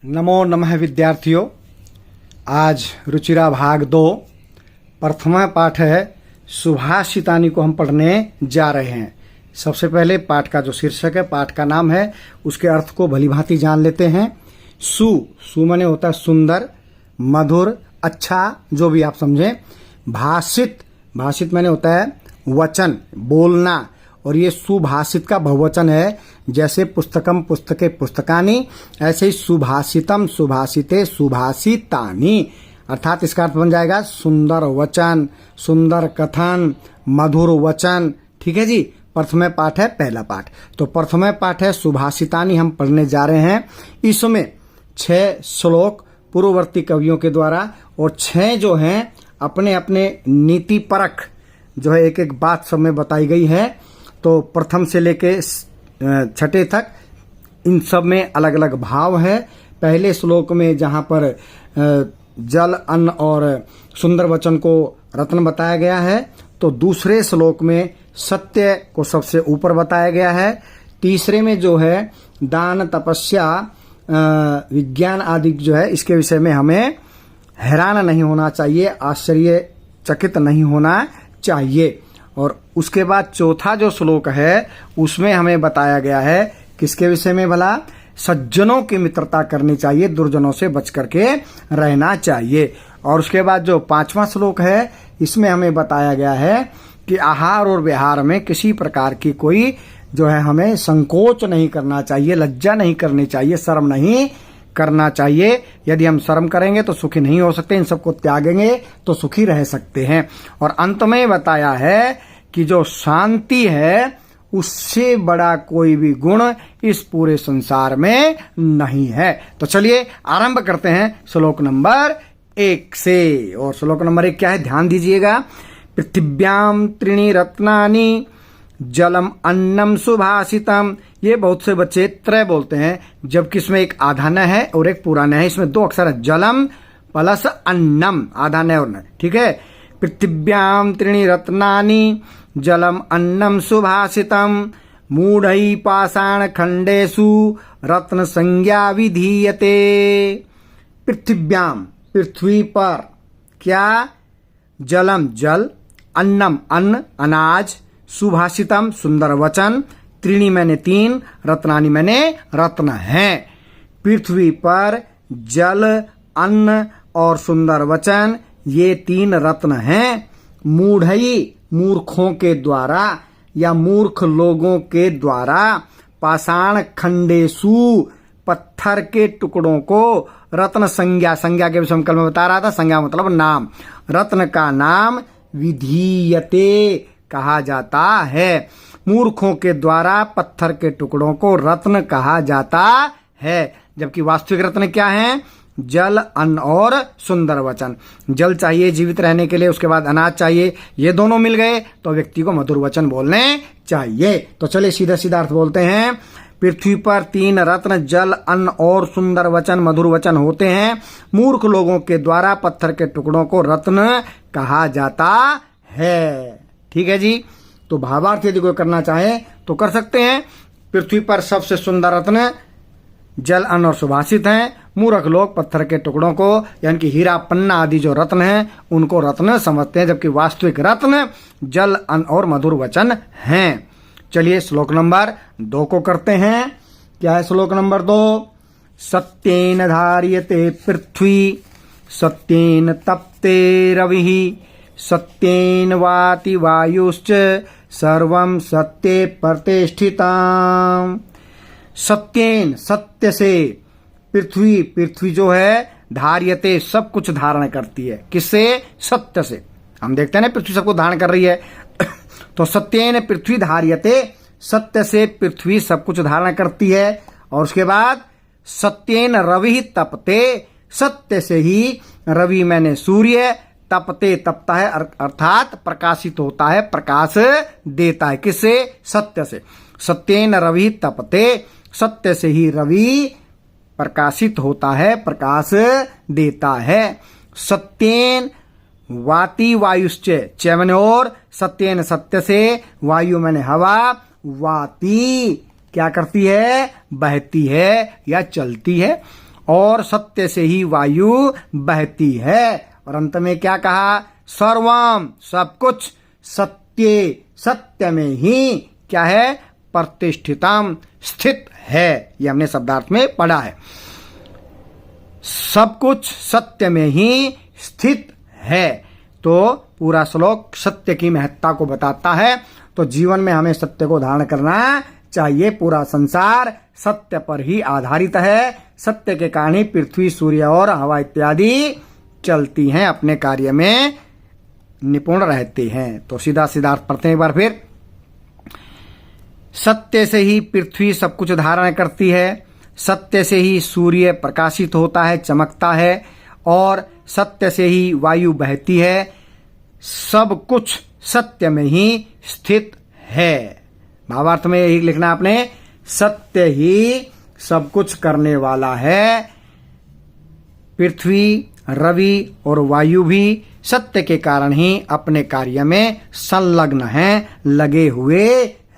नमो नमः विद्यार्थियों। आज रुचिरा भाग 2 प्रथमा पाठ है सुभाषितानि को हम पढ़ने जा रहे हैं। सबसे पहले पाठ का जो शीर्षक है, पाठ का नाम है, उसके अर्थ को भलीभांति जान लेते हैं। सु माने होता है सुंदर, मधुर, अच्छा, जो भी आप समझें। भाषित माने होता है वचन, बोलना, और ये सुभाषित का बहुवचन है। जैसे पुस्तकम पुस्तके पुस्तकानि, ऐसे ही सुभाषितम सुभाषिते सुभाषितानि, अर्थात इसका अर्थ बन जाएगा सुंदर वचन, सुंदर कथन, मधुर वचन। ठीक है जी। प्रथम पाठ है, पहला पाठ। तो प्रथम पाठ है सुभाषितानि हम पढ़ने जा रहे हैं। इसमें 6 श्लोक पूर्ववर्ती कवियों के द्वारा और 6 जो हैं अपने अपने नीति परक जो है एक एक बात सब में बताई गई है। तो प्रथम से लेके 6 तक इन सब में अलग अलग भाव है। पहले श्लोक में जहाँ पर जल, अन्न और सुंदर वचन को रत्न बताया गया है, तो दूसरे श्लोक में सत्य को सबसे ऊपर बताया गया है। तीसरे में जो है दान, तपस्या, विज्ञान आदि जो है, इसके विषय में हमें हैरान नहीं होना चाहिए, आश्चर्यचकित नहीं होना चाहिए। और उसके बाद चौथा जो श्लोक है उसमें हमें बताया गया है किसके विषय में भला? सज्जनों की मित्रता करनी चाहिए, दुर्जनों से बच करके रहना चाहिए। और उसके बाद जो 5वां श्लोक है इसमें हमें बताया गया है कि आहार और विहार में किसी प्रकार की कोई जो है हमें संकोच नहीं करना चाहिए, लज्जा नहीं करनी चाहिए, शर्म नहीं करना चाहिए। यदि हम शर्म करेंगे तो सुखी नहीं हो सकते, इन सबको त्यागेंगे तो सुखी रह सकते हैं। और अंत में बताया है कि जो शांति है उससे बड़ा कोई भी गुण इस पूरे संसार में नहीं है। तो चलिए आरंभ करते हैं श्लोक नंबर 1 से। और श्लोक नंबर 1 क्या है, ध्यान दीजिएगा। पृथिव्याम त्रीणि रत्नानि जलम अन्नम सुभाषितम। ये बहुत से बच्चे त्रय बोलते हैं, जबकि इसमें एक आधा न है और एक पूरा न है। इसमें 2 अक्षर है, जलम प्लस अन्नम, आधा न और न। ठीक है। पृथिव्याम त्रीणि रत्नानि जलम अन्नम सुभाषितम मूढ़ै पाषाण खंडेषु रत्न संज्ञा विधीयते। पृथिव्याम, पृथ्वी पर, क्या? जलम, जल, अन्नम, अन्न, अनाज, सुभाषितम, सुंदर वचन, त्रीणि मैंने 3, रत्नानि मैंने रत्न हैं। पृथ्वी पर जल, अन्न और सुंदर वचन, ये 3 रत्न हैं। मूढ़ई, मूर्खों के द्वारा या मूर्ख लोगों के द्वारा, पाषाण खंडेषु, पत्थर के टुकड़ों को, रत्न संज्ञा, संज्ञा के विषय में कल मैं बता रहा था, संज्ञा मतलब नाम, रत्न का नाम, विधीयते कहा जाता है। मूर्खों के द्वारा पत्थर के टुकड़ों को रत्न कहा जाता है, जबकि वास्तविक रत्न क्या है? जल, अन्न और सुंदर वचन। जल चाहिए जीवित रहने के लिए, उसके बाद अनाज चाहिए, ये दोनों मिल गए तो व्यक्ति को मधुर वचन बोलने चाहिए। तो चलिए सीधा सीधा अर्थ बोलते हैं। पृथ्वी पर 3 रत्न जल, अन्न और सुंदर वचन, मधुर वचन होते हैं। मूर्ख लोगों के द्वारा पत्थर के टुकड़ों को रत्न कहा जाता है। ठीक है जी। तो भावार्थ यदि कोई करना चाहे तो कर सकते हैं। पृथ्वी पर सबसे सुंदर रत्न जल, अन्न और सुभाषित हैं। मूर्ख लोग पत्थर के टुकड़ों को, यानी कि हीरा, पन्ना आदि जो रत्न हैं उनको रत्न समझते हैं, जबकि वास्तविक रत्न जल, अन्न और मधुर वचन हैं। चलिए श्लोक नंबर 2 को करते हैं। क्या है श्लोक नंबर 2? सत्येन धार्यते पृथ्वी सत्येन तप्ते रविः सत्येन वाति वायुश्च सर्वं सत्ये प्रतिष्ठिताम्। सत्येन, सत्य से, पृथ्वी जो है धार्यते, सब कुछ धारण करती है। किससे? सत्य से। हम देखते हैं ना पृथ्वी सबको धारण कर रही है। तो सत्येन पृथ्वी धार्यते, सत्य से पृथ्वी सब कुछ धारण करती है। और उसके बाद सत्येन रवि तपते, सत्य से ही रवि मैंने सूर्य, तपते तपता है, अर्थात प्रकाशित होता है, प्रकाश देता है। किससे? सत्य से। सत्येन रवि तपते, सत्य से ही रवि प्रकाशित होता है, प्रकाश देता है। सत्येन वाति वायुश्च, च मैंने और, सत्येन सत्य से, वायु मैंने हवा, वाति क्या करती है? बहती है या चलती है। और सत्य से ही वायु बहती है। और अंत में क्या कहा? सर्वम, सब कुछ, सत्य, सत्य में ही क्या है? प्रतिष्ठितम, स्थित है। ये हमने शब्दार्थ में पढ़ा है। सब कुछ सत्य में ही स्थित है। तो पूरा श्लोक सत्य की महत्ता को बताता है। तो जीवन में हमें सत्य को धारण करना चाहिए। पूरा संसार सत्य पर ही आधारित है। सत्य के कारण ही पृथ्वी, सूर्य और हवा इत्यादि चलती हैं, अपने कार्य में निपुण रहते हैं। तो सीधा सीधा अर्थ पढ़ते हैं एक बार फिर। सत्य से ही पृथ्वी सब कुछ धारण करती है, सत्य से ही सूर्य प्रकाशित होता है, चमकता है, और सत्य से ही वायु बहती है। सब कुछ सत्य में ही स्थित है। भावार्थ में यही लिखना आपने, सत्य ही सब कुछ करने वाला है। पृथ्वी, रवि और वायु भी सत्य के कारण ही अपने कार्य में संलग्न हैं, लगे हुए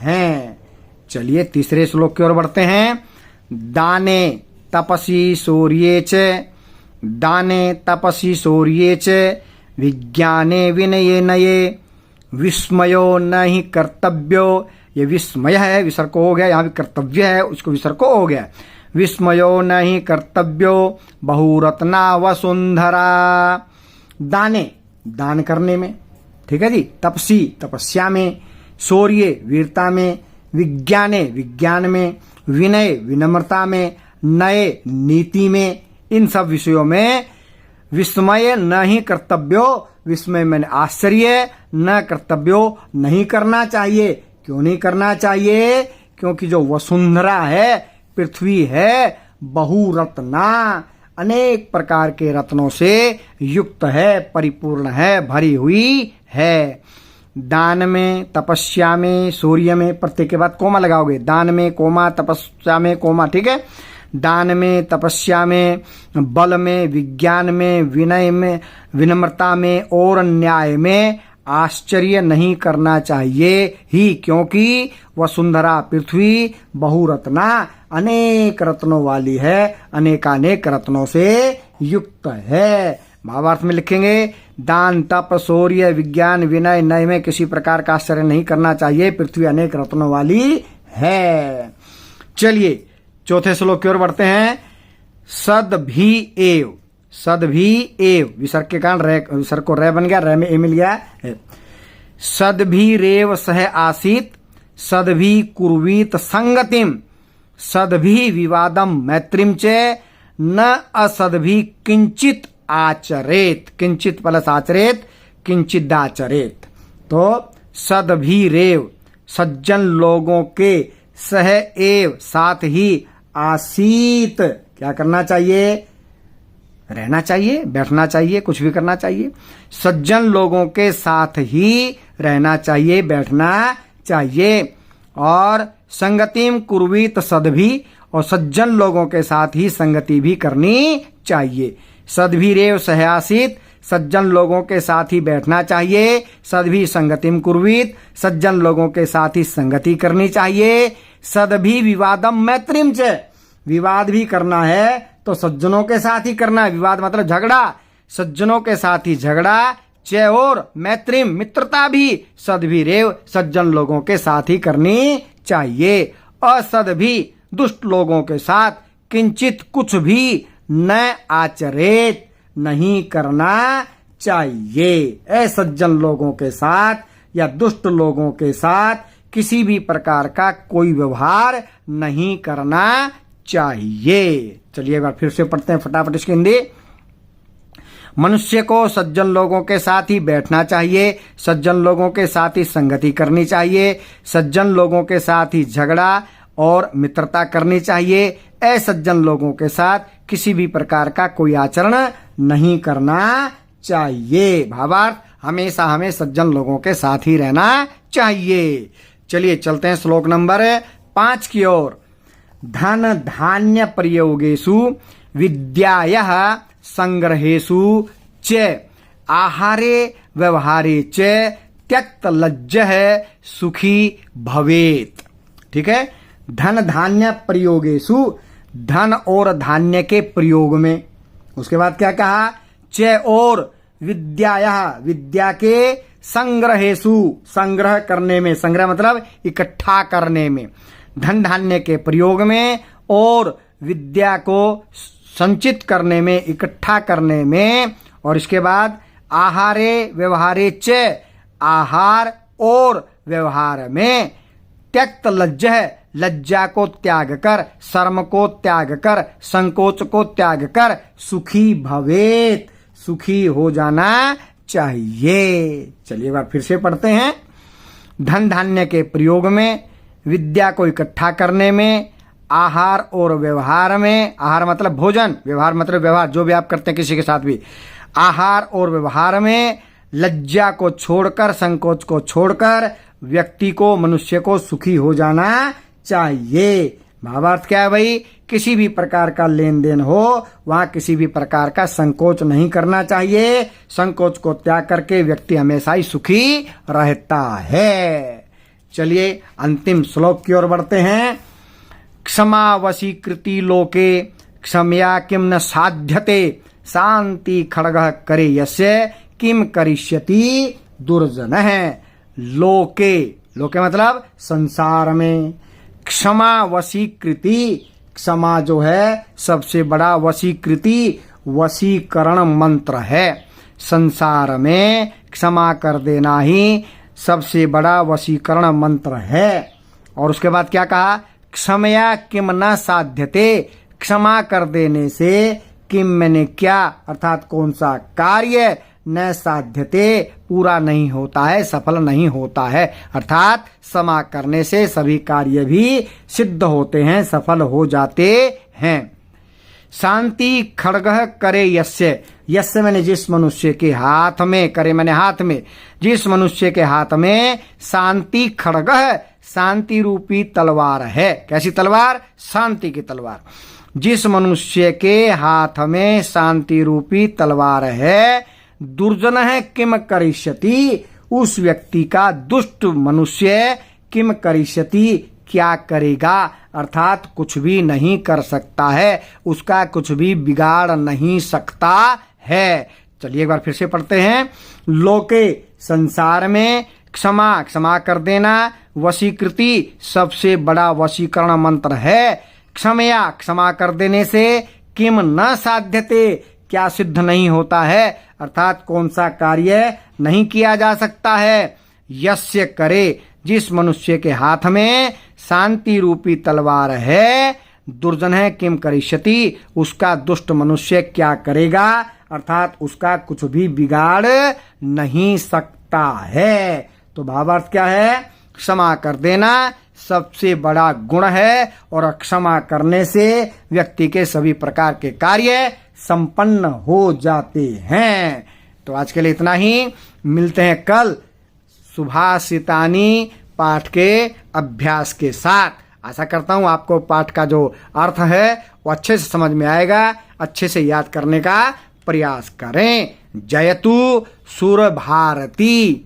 हैं। चलिए तीसरे श्लोक की ओर बढ़ते हैं। दाने तपसी सूर्ये च, दाने तपसी सूर्ये च, विज्ञाने विनये नये, विस्मयो न ही कर्तव्यो। ये विस्मय है, विसर्ग हो गया, यहाँ भी कर्तव्य है, उसको विसर्ग हो गया। विस्मयो न ही कर्तव्यो बहुरत्ना वसुंधरा। दाने, दान करने में, ठीक है जी। तपसी, तपस्या में। शौर्य, वीरता में। विज्ञाने, विज्ञान में। विनय, विनम्रता में। नये, नीति में। इन सब विषयों में विस्मय न ही कर्तव्यो, विस्मय में आश्चर्य, न कर्तव्यो, नहीं करना चाहिए। क्यों नहीं करना चाहिए? क्योंकि जो वसुंधरा है, पृथ्वी है, बहुरत्ना, अनेक प्रकार के रत्नों से युक्त है, परिपूर्ण है, भरी हुई है। दान में, तपस्या में, सूर्य में, प्रत्येक के बाद कोमा लगाओगे। दान में कोमा, तपस्या में कोमा, ठीक है। दान में, तपस्या में, बल में, विज्ञान में, विनय में, विनम्रता में और न्याय में आश्चर्य नहीं करना चाहिए ही, क्योंकि वसुंधरा पृथ्वी बहुरत्ना, अनेक रत्नों वाली है, अनेकानेक रत्नों से युक्त है। भावार्थ में लिखेंगे, दान, तप, शौर्य, विज्ञान, विनय, नय में किसी प्रकार का आश्चर्य नहीं करना चाहिए, पृथ्वी अनेक रत्नों वाली है। चलिए चौथे श्लोक की ओर बढ़ते हैं। सद भी एव, सद भी एव, विसर्ग के कारण रे, विसर्ग को रे बन गया, रे में ए मिल गया। सद भी रेव सह आसीत, सद भी कुर्वीत संगतिम, सद भी विवादम मैत्रिम च, न असद भी किंचित आचरेत। किंचित प्लस आचरेत, किंचित आचरेत। तो सद भी रेव, सज्जन लोगों के, सह एव, साथ ही, आसीत, क्या करना चाहिए? रहना चाहिए, बैठना चाहिए, कुछ भी करना चाहिए। सज्जन लोगों के साथ ही रहना चाहिए, बैठना चाहिए। और संगतिम कुर्वीत सद भी, और सज्जन लोगों के साथ ही संगति भी करनी चाहिए। सद भी रेव सहयासित, सज्जन लोगों के साथ ही बैठना चाहिए। सद भी संगतिम कुर्वीत, सज्जन लोगों के साथ ही संगति करनी चाहिए। सद भी विवादम मैत्रिम च, विवाद भी करना है तो सज्जनों के साथ ही करना है। विवाद मतलब झगड़ा, सज्जनों के साथ ही झगड़ा। च और मैत्रिम, मित्रता भी, सद भी रेव, सज्जन लोगों के साथ ही करनी चाहिए। असद भी, दुष्ट लोगों के साथ, किंचित, कुछ भी, न आचरेत, नहीं करना चाहिए। असज्जन लोगों के साथ या दुष्ट लोगों के साथ किसी भी प्रकार का कोई व्यवहार नहीं करना चाहिए। चलिए एक बार फिर से पढ़ते हैं फटाफट इसकी हिंदी। मनुष्य को सज्जन लोगों के साथ ही बैठना चाहिए, सज्जन लोगों के साथ ही संगति करनी चाहिए, सज्जन लोगों के साथ ही झगड़ा और मित्रता करनी चाहिए। असज्जन लोगों के साथ किसी भी प्रकार का कोई आचरण नहीं करना चाहिए। भावार्थ, हमेशा हमें सज्जन लोगों के साथ ही रहना चाहिए। चलिए चलते हैं श्लोक नंबर 5 की ओर। धन धान्य प्रयोगेषु विद्यायः संग्रहेषु च आहारे व्यवहारे च त्यक्त लज्जः सुखी भवेत। ठीक है। धन धान्य प्रयोगेषु, धन और धान्य के प्रयोग में। उसके बाद क्या कहा, च और विद्याया, विद्या के संग्रहेषु, संग्रह करने में, संग्रह मतलब इकट्ठा करने में, धन धान्य के प्रयोग में और विद्या को संचित करने में, इकट्ठा करने में। और इसके बाद आहारे व्यवहारे च, आहार और व्यवहार में, त्यक्त लज्ज, लज्जा को त्याग कर, शर्म को त्याग कर, संकोच को त्याग कर सुखी भवेत, सुखी हो जाना चाहिए। चलिए एक बार फिर से पढ़ते हैं। धन धान्य के प्रयोग में, विद्या को इकट्ठा करने में, आहार और व्यवहार में, आहार मतलब भोजन, व्यवहार मतलब व्यवहार जो भी आप करते हैं किसी के साथ भी, आहार और व्यवहार में, लज्जा को छोड़कर, संकोच को छोड़कर व्यक्ति को, मनुष्य को सुखी हो जाना चाहिए। भावार्थ क्या है भाई, किसी भी प्रकार का लेन देन हो वहां किसी भी प्रकार का संकोच नहीं करना चाहिए। संकोच को त्याग करके व्यक्ति हमेशा ही सुखी रहता है। चलिए अंतिम श्लोक की ओर बढ़ते हैं। क्षमा वशीकृति लोके क्षमया किम न साध्यते, शांति खड्गः करे यस्य किम करिष्यति दुर्जनः। लोके, लोके मतलब संसार में, क्षमा वशीकृति, क्षमा जो है सबसे बड़ा वशीकृति, वशीकरण मंत्र है। संसार में क्षमा कर देना ही सबसे बड़ा वशीकरण मंत्र है। और उसके बाद क्या कहा, क्षमया किम न साध्यते, क्षमा कर देने से किम मैंने क्या, अर्थात कौन सा कार्य, न साध्यते पूरा नहीं होता है, सफल नहीं होता है। अर्थात क्षमा करने से सभी कार्य भी सिद्ध होते हैं, सफल हो जाते हैं। शांति खड्गः करे यस्य, यस्य मैंने जिस मनुष्य के हाथ में, करे मैंने हाथ में, जिस मनुष्य के हाथ में शांति खड्गः, शांति रूपी तलवार है। कैसी तलवार, शांति की तलवार। जिस मनुष्य के हाथ में शांति रूपी तलवार है, दुर्जन है किम करिष्यति, उस व्यक्ति का, दुष्ट मनुष्य किम करिष्यति क्या करेगा, अर्थात कुछ भी नहीं कर सकता है, उसका कुछ भी बिगाड़ नहीं सकता है। चलिए एक बार फिर से पढ़ते हैं। लोके संसार में, क्षमा क्षमा कर देना, वशीकृति सबसे बड़ा वशीकरण मंत्र है। क्षमया क्षमा कर देने से, किम न साध्यते क्या सिद्ध नहीं होता है, अर्थात कौन सा कार्य नहीं किया जा सकता है। यस्य करे, जिस मनुष्य के हाथ में शांति रूपी तलवार है, दुर्जन है किम करिष्यति, उसका दुष्ट मनुष्य क्या करेगा, अर्थात उसका कुछ भी बिगाड़ नहीं सकता है। तो भावार्थ क्या है, क्षमा कर देना सबसे बड़ा गुण है और क्षमा करने से व्यक्ति के सभी प्रकार के कार्य संपन्न हो जाते हैं। तो आज के लिए इतना ही, मिलते हैं कल सुभाषितानी पाठ के अभ्यास के साथ। आशा करता हूं आपको पाठ का जो अर्थ है वो अच्छे से समझ में आएगा, अच्छे से याद करने का प्रयास करें। जयतु सुर भारती।